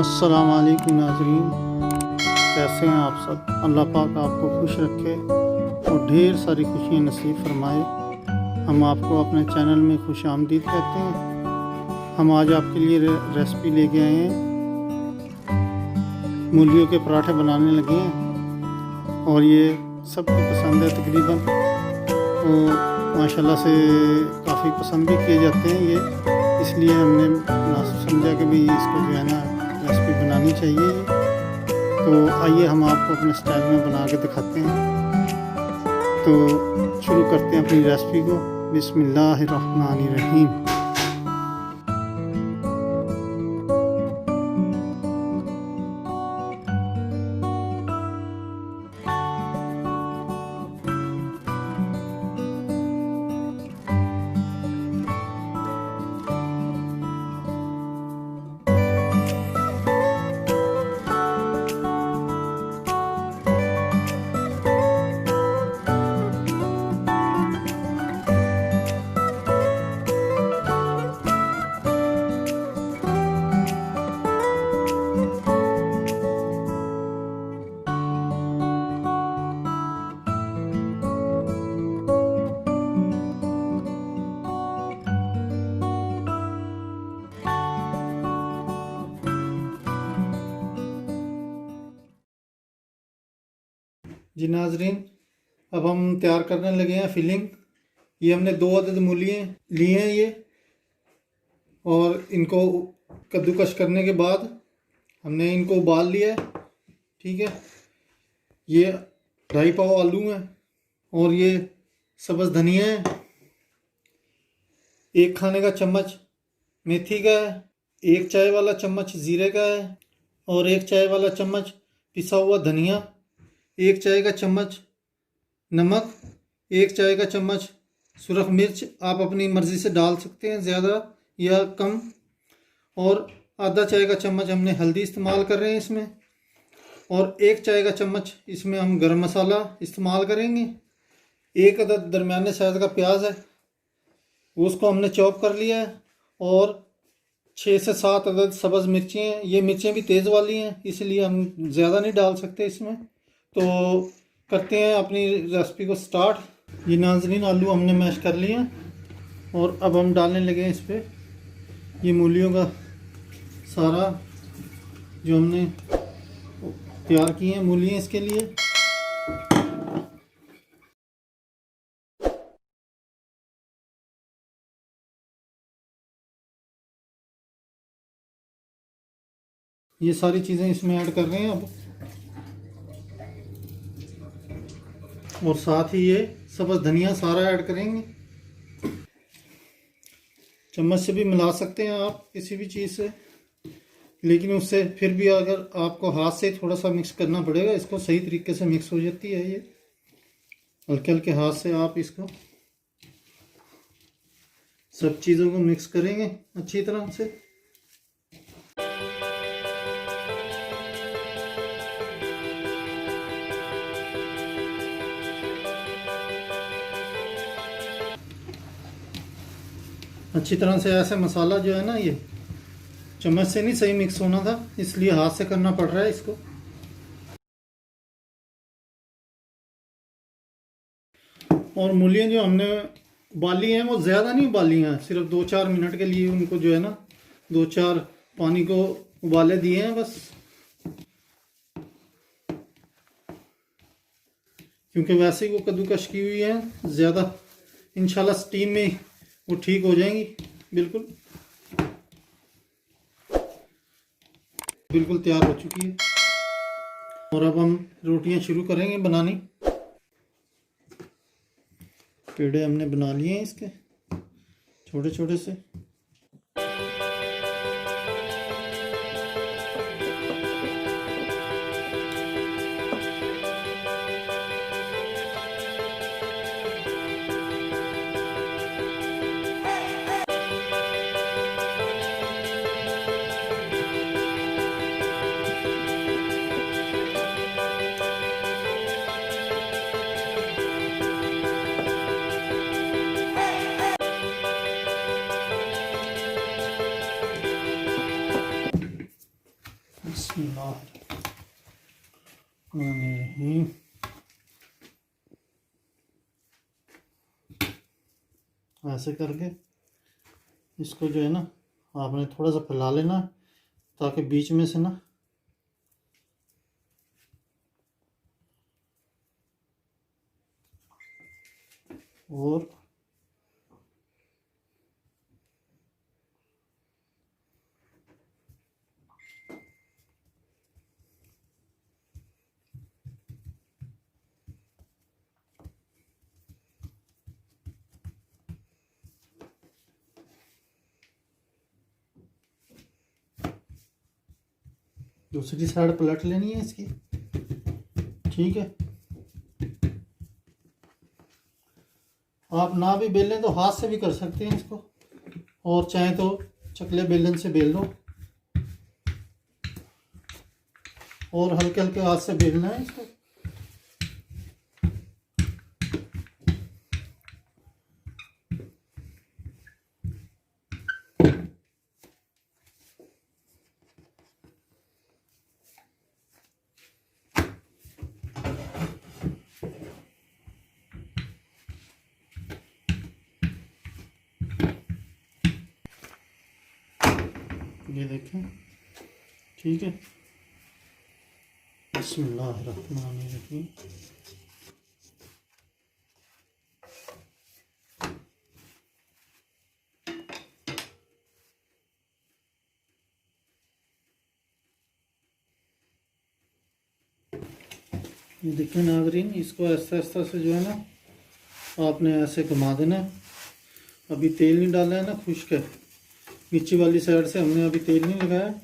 अस्सलाम वालेकुम नाज़रीन, कैसे हैं आप सब। अल्लाह पाक आपको खुश रखे और ढेर सारी खुशियाँ नसीब फरमाए। हम आपको अपने चैनल में खुश आमदीद कहते हैं। हम आज आपके लिए रेसिपी लेके आए हैं, मूलियों के पराठे बनाने लगे हैं और ये सबको पसंद है तकरीबन, तो माशाल्लाह से काफ़ी पसंद भी किए जाते हैं ये, इसलिए हमने समझा कि भाई इसको जो है ना रेसिपी बनानी चाहिए। तो आइए हम आपको अपने स्टाइल में बना के दिखाते हैं। तो शुरू करते हैं अपनी रेसिपी को। बिस्मिल्लाहिर्रहमानिर्रहीम। जी नाजरीन, अब हम तैयार करने लगे हैं फिलिंग। ये हमने 2 अदद मूली लिए हैं ये, और इनको कद्दूकश करने के बाद हमने इनको उबाल लिया है। ठीक है, ये 2.5 पाव आलू हैं और ये सब्ज़ धनिया है। 1 खाने का चम्मच मेथी का है, 1 चाय वाला चम्मच ज़ीरे का है और 1 चाय वाला चम्मच पिसा हुआ धनिया, 1 चाय का चम्मच नमक, 1 चाय का चम्मच सुरख मिर्च, आप अपनी मर्ज़ी से डाल सकते हैं ज़्यादा या कम, और आधा चाय का चम्मच हमने हल्दी इस्तेमाल कर रहे हैं इसमें, और 1 चाय का चम्मच इसमें हम गरम मसाला इस्तेमाल करेंगे। 1 अदद दरमियाने साइज़ का प्याज है, उसको हमने चॉप कर लिया है, और 6 से 7 अदद सब्ज़ मिर्चें हैं। ये मिर्चें भी तेज़ वाली हैं, इसलिए हम ज़्यादा नहीं डाल सकते इसमें। तो करते हैं अपनी रेसिपी को स्टार्ट। ये नाज़रीन, आलू हमने मैश कर लिए हैं और अब हम डालने लगे हैं इस पर ये मूलियों का सारा जो हमने तैयार किए हैं मूलियाँ इसके लिए। ये सारी चीज़ें इसमें ऐड कर रहे हैं अब, और साथ ही ये सब्ज़ धनिया सारा ऐड करेंगे। चम्मच से भी मिला सकते हैं आप किसी भी चीज़ से, लेकिन उससे फिर भी अगर आपको हाथ से थोड़ा सा मिक्स करना पड़ेगा, इसको सही तरीके से मिक्स हो जाती है ये। हल्के हल्के हाथ से आप इसको सब चीज़ों को मिक्स करेंगे अच्छी तरह से। अच्छी तरह से ऐसे मसाला जो है ना, ये चम्मच से नहीं सही मिक्स होना था, इसलिए हाथ से करना पड़ रहा है इसको। और मूलियाँ जो हमने उबाली हैं वो ज़्यादा नहीं उबाली हैं, सिर्फ 2-4 मिनट के लिए उनको जो है ना 2-4 पानी को उबाले दिए हैं बस, क्योंकि वैसे ही वो कद्दूकश की हुई है ज़्यादा। इंशाल्लाह स्टीम में वो ठीक हो जाएंगी। बिल्कुल बिल्कुल तैयार हो चुकी है, और अब हम रोटियां शुरू करेंगे बनानी। पेड़े हमने बना लिए हैं इसके छोटे छोटे से। बिस्मिल्लाहिर्रहमानिर्रहीम। ऐसे करके इसको जो है ना आपने थोड़ा सा फैला लेना ताकि बीच में से ना और दूसरी साइड पलट लेनी है इसकी। ठीक है, आप ना भी बेलें तो हाथ से भी कर सकते हैं इसको, और चाहे तो चकले बेलन से बेल लो, और हल्के हल्के हाथ से बेलना है इसको। ये देखें, ठीक है। बिस्मिल्लाहिर्रहमानिर्रहीम। ये देखिए नाज़रीन, इसको ऐसा ऐसा से जो है ना आपने ऐसे घुमा देना है। अभी तेल नहीं डाला है ना, खुश्क है। नीचे वाली साइड से हमने अभी तेल नहीं लगाया।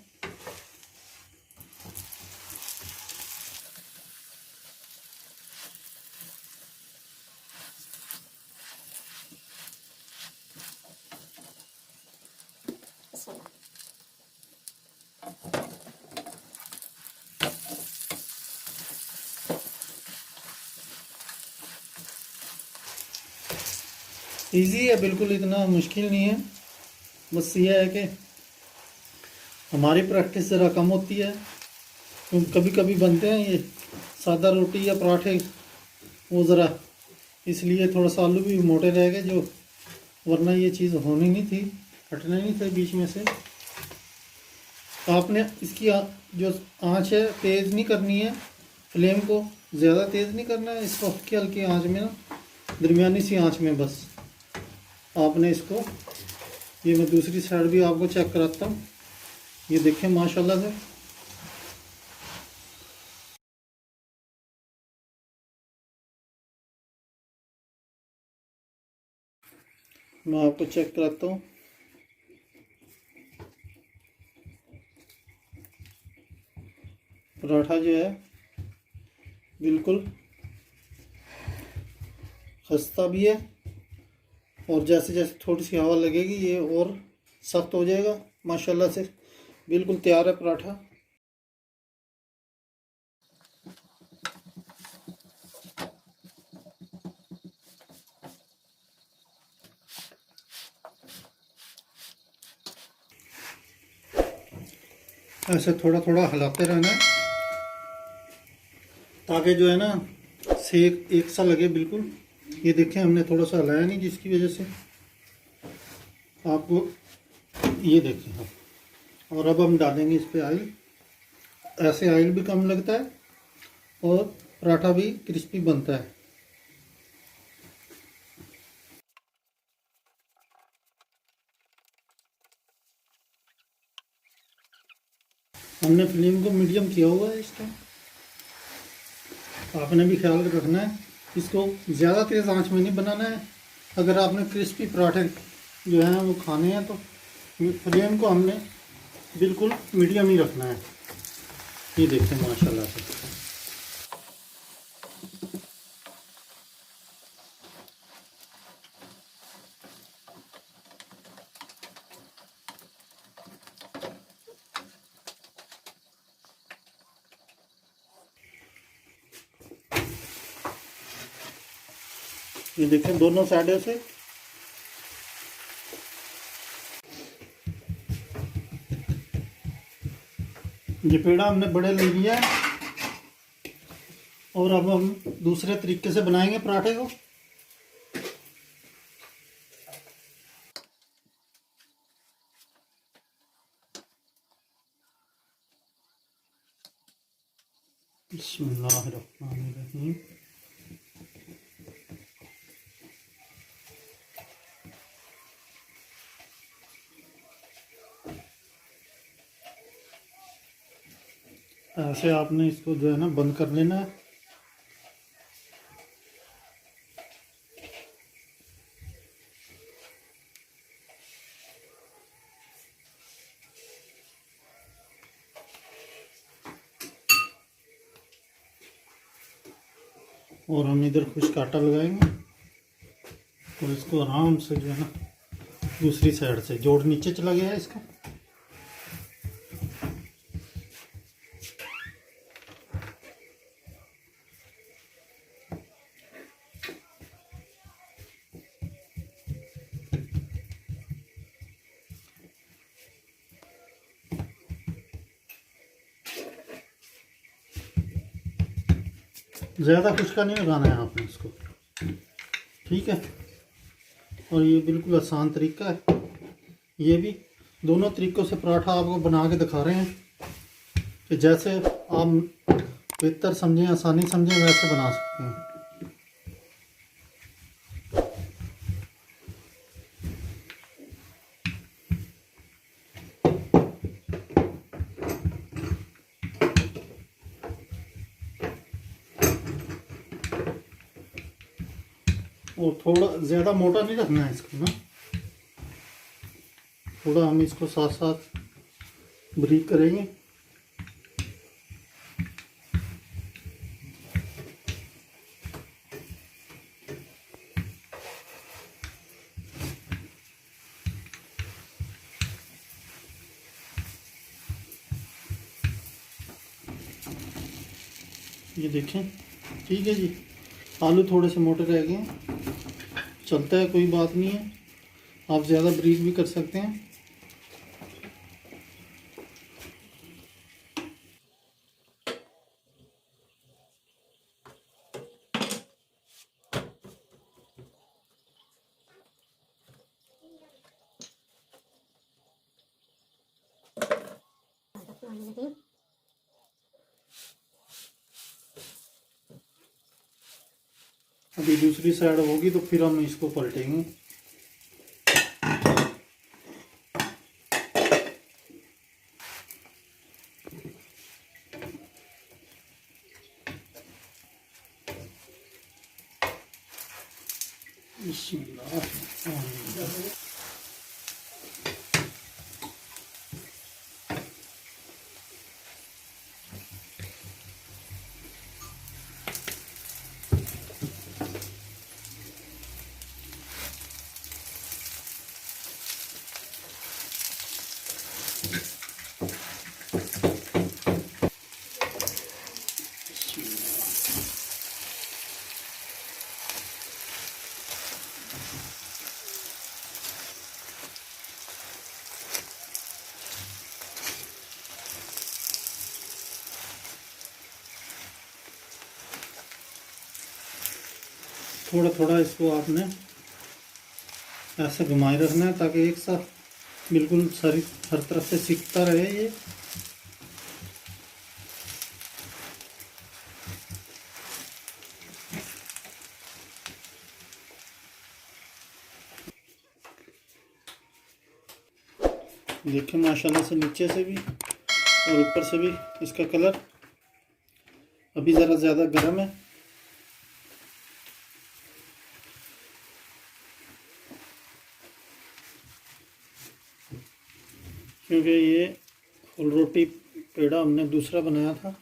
इजी है बिल्कुल, इतना मुश्किल नहीं है। बस ये है कि हमारी प्रैक्टिस ज़रा कम होती है, क्योंकि कभी कभी बनते हैं ये सादा रोटी या पराठे, वो ज़रा इसलिए थोड़ा सा आलू भी मोटे रह गए, जो वरना ये चीज़ होनी नहीं थी, हटना नहीं था बीच में से। आपने इसकी जो आंच है तेज़ नहीं करनी है, फ्लेम को ज़्यादा तेज़ नहीं करना है, इसको हल्की हल्की आंच में ना, दरमियानी सी आंच में बस आपने इसको। ये मैं दूसरी साइड भी आपको चेक कराता हूँ। ये देखें माशाल्लाह से मैं आपको चेक कराता हूँ। पराठा जो है बिल्कुल खस्ता भी है, और जैसे जैसे थोड़ी सी हवा लगेगी ये और सख्त हो जाएगा। माशाल्लाह से बिल्कुल तैयार है पराठा। ऐसे थोड़ा थोड़ा हिलाते रहना है ताकि जो है ना सेक एक सा लगे बिल्कुल। ये देखें हमने थोड़ा सा हिलाया नहीं, जिसकी वजह से आपको ये देखें आप। और अब हम डालेंगे इस पे ऑयल। ऐसे ऑयल भी कम लगता है और पराठा भी क्रिस्पी बनता है। हमने फ्लेम को मीडियम किया हुआ है इसका, आपने भी ख्याल रखना है। इसको ज़्यादा तेज़ आंच में नहीं बनाना है। अगर आपने क्रिस्पी पराठे जो हैं वो खाने हैं तो फ्लेम को हमने बिल्कुल मीडियम ही रखना है। ये देखते हैं माशाल्लाह से। ये देखें दोनों साइडों से ये पेड़ा हमने बड़े ले लिया है और अब हम दूसरे तरीके से बनाएंगे पराठे को। बिस्मिल्लाहिर्रहमानिर्रहीम। ऐसे आपने इसको जो है ना बंद कर लेना है। और हम इधर खुश्क आटा लगाएंगे और इसको आराम से जो है ना दूसरी साइड से जोड़ नीचे चला गया है इसका। ज़्यादा खुश्का नहीं लगाना है आपने इसको, ठीक है। और ये बिल्कुल आसान तरीका है। ये भी दोनों तरीक़ों से पराठा आपको बना के दिखा रहे हैं कि जैसे आप बेहतर समझें, आसानी समझें, वैसे बना सकते हैं। और थोड़ा ज़्यादा मोटा नहीं रखना है इसको ना, थोड़ा हम इसको साथ साथ ब्रीक करेंगे। ये देखें, ठीक है जी। आलू थोड़े से मोटे रह गए हैं, चलता है, कोई बात नहीं है। आप ज़्यादा ब्रीक भी कर सकते हैं। अभी दूसरी साइड होगी तो फिर हम इसको पलटेंगे। थोड़ा थोड़ा इसको आपने ऐसे घुमाए रखना है ताकि एक साथ बिल्कुल सारी हर तरफ से सिकता रहे ये। देखिए माशाल्लाह से नीचे से भी और ऊपर से भी इसका कलर अभी ज़रा ज़्यादा गर्म है। क्योंकि ये फुल रोटी पेड़ा हमने दूसरा बनाया था।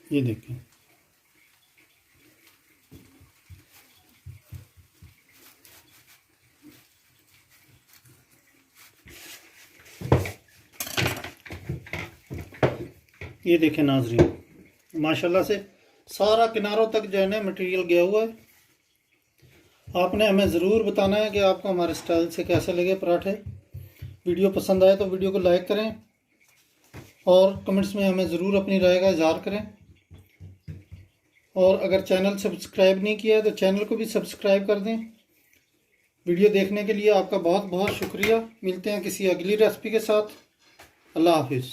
ये देखें, ये देखें नाज़रीन, माशाल्लाह से सारा किनारों तक जो है ना मटेरियल गया हुआ है। आपने हमें ज़रूर बताना है कि आपको हमारे स्टाइल से कैसे लगे पराठे। वीडियो पसंद आए तो वीडियो को लाइक करें और कमेंट्स में हमें ज़रूर अपनी राय का इजहार करें। और अगर चैनल सब्सक्राइब नहीं किया है तो चैनल को भी सब्सक्राइब कर दें। वीडियो देखने के लिए आपका बहुत बहुत शुक्रिया। मिलते हैं किसी अगली रेसिपी के साथ। अल्लाह हाफिज़।